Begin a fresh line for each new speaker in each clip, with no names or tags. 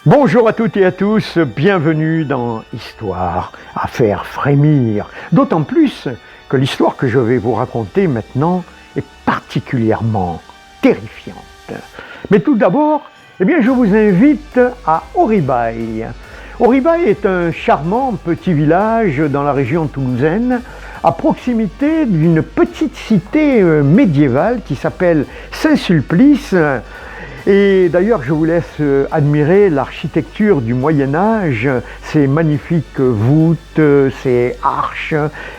Bonjour à toutes et à tous, bienvenue dans Histoire à faire frémir. D'autant plus que l'histoire que je vais vous raconter maintenant est particulièrement terrifiante. Mais tout d'abord, je vous invite à Oribaille. Oribaille est un charmant petit village dans la région toulousaine, à proximité d'une petite cité médiévale qui s'appelle Saint-Sulpice. Et d'ailleurs, je vous laisse admirer l'architecture du Moyen-Âge, ces magnifiques voûtes, ces arches,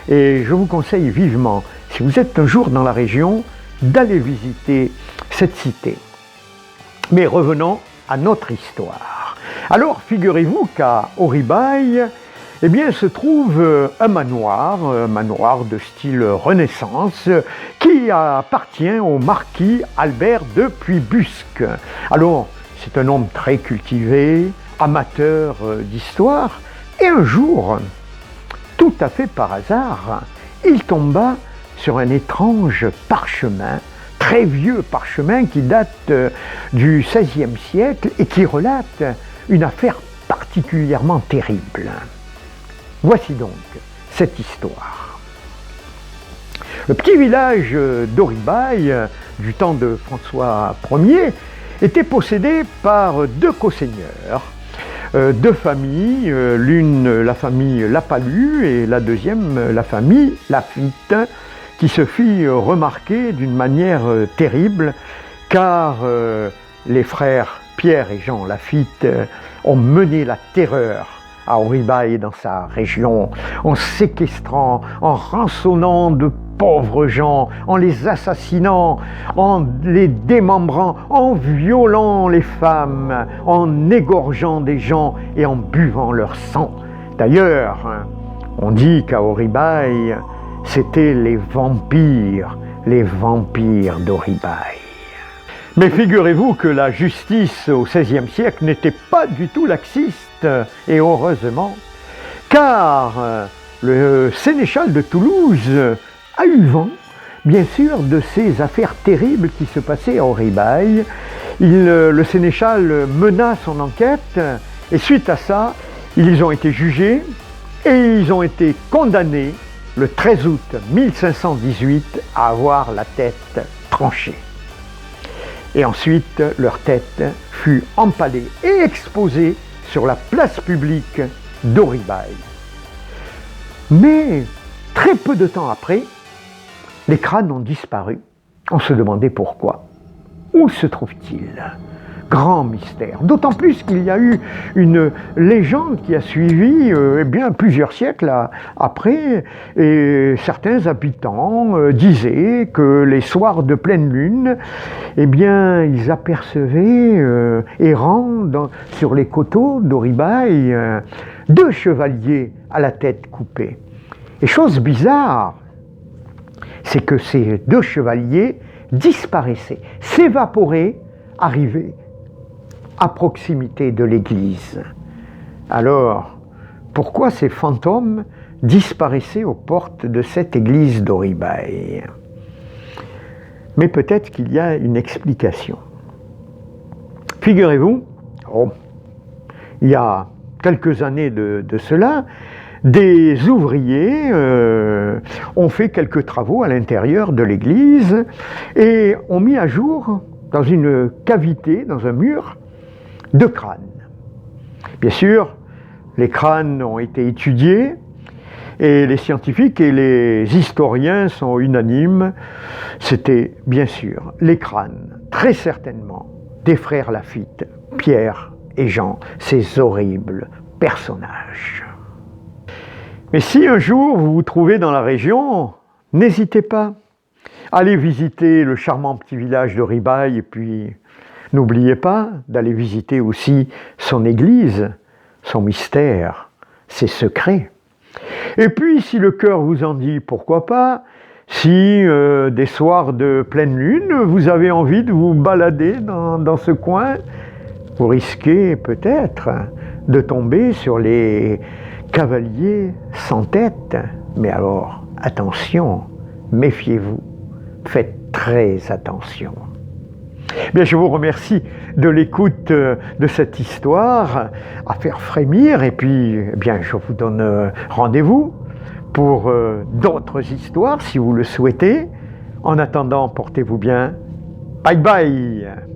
et je vous conseille vivement, si vous êtes un jour dans la région, d'aller visiter cette cité. Mais revenons à notre histoire. Alors, figurez-vous qu'à Oribaille, se trouve un manoir de style Renaissance, qui appartient au marquis Albert de Puybusque. Alors, c'est un homme très cultivé, amateur d'histoire, et un jour, tout à fait par hasard, il tomba sur un étrange parchemin, très vieux parchemin qui date du XVIe siècle et qui relate une affaire particulièrement terrible. Voici donc cette histoire. Le petit village d'Oribaille, du temps de François Ier, était possédé par deux co-seigneurs, deux familles, l'une la famille Lapalus et la deuxième la famille Laffitte, qui se fit remarquer d'une manière terrible, car les frères Pierre et Jean Laffitte ont mené la terreur à Oribaille et dans sa région, en séquestrant, en rançonnant de pauvres gens, en les assassinant, en les démembrant, en violant les femmes, en égorgeant des gens et en buvant leur sang. D'ailleurs, on dit qu'à Oribaille, c'était les vampires d'Oribaille. Mais figurez-vous que la justice au XVIe siècle n'était pas du tout laxiste, et heureusement, car le sénéchal de Toulouse a eu vent, bien sûr, de ces affaires terribles qui se passaient à Oribaille. Le sénéchal mena son enquête, et suite à ça, ils ont été jugés, et ils ont été condamnés le 13 août 1518 à avoir la tête tranchée. Et ensuite, leur tête fut empalée et exposée sur la place publique d'Oribaille. Mais très peu de temps après, les crânes ont disparu. On se demandait pourquoi. Où se trouve-t-il ? Grand mystère. D'autant plus qu'il y a eu une légende qui a suivi plusieurs siècles après, et certains habitants disaient que les soirs de pleine lune, ils apercevaient errant sur les coteaux d'Oribaille deux chevaliers à la tête coupée. Et chose bizarre, c'est que ces deux chevaliers disparaissaient, s'évaporaient, arrivaient à proximité de l'église. Alors, pourquoi ces fantômes disparaissaient aux portes de cette église d'Oribaille ? Mais peut-être qu'il y a une explication. Figurez-vous, il y a quelques années de cela, des ouvriers ont fait quelques travaux à l'intérieur de l'église et ont mis à jour, dans une cavité, dans un mur, deux crânes. Bien sûr, les crânes ont été étudiés et les scientifiques et les historiens sont unanimes. C'était bien sûr les crânes, très certainement, des frères Laffitte, Pierre et Jean, ces horribles personnages. Mais si un jour vous vous trouvez dans la région, n'hésitez pas. Allez visiter le charmant petit village d'Oribaille et puis n'oubliez pas d'aller visiter aussi son église, son mystère, ses secrets. Et puis, si le cœur vous en dit, pourquoi pas, si des soirs de pleine lune, vous avez envie de vous balader dans ce coin, vous risquez peut-être de tomber sur les cavaliers sans tête. Mais alors, attention, méfiez-vous, faites très attention. Bien, je vous remercie de l'écoute de cette histoire à faire frémir et puis bien, je vous donne rendez-vous pour d'autres histoires si vous le souhaitez. En attendant, portez-vous bien. Bye bye.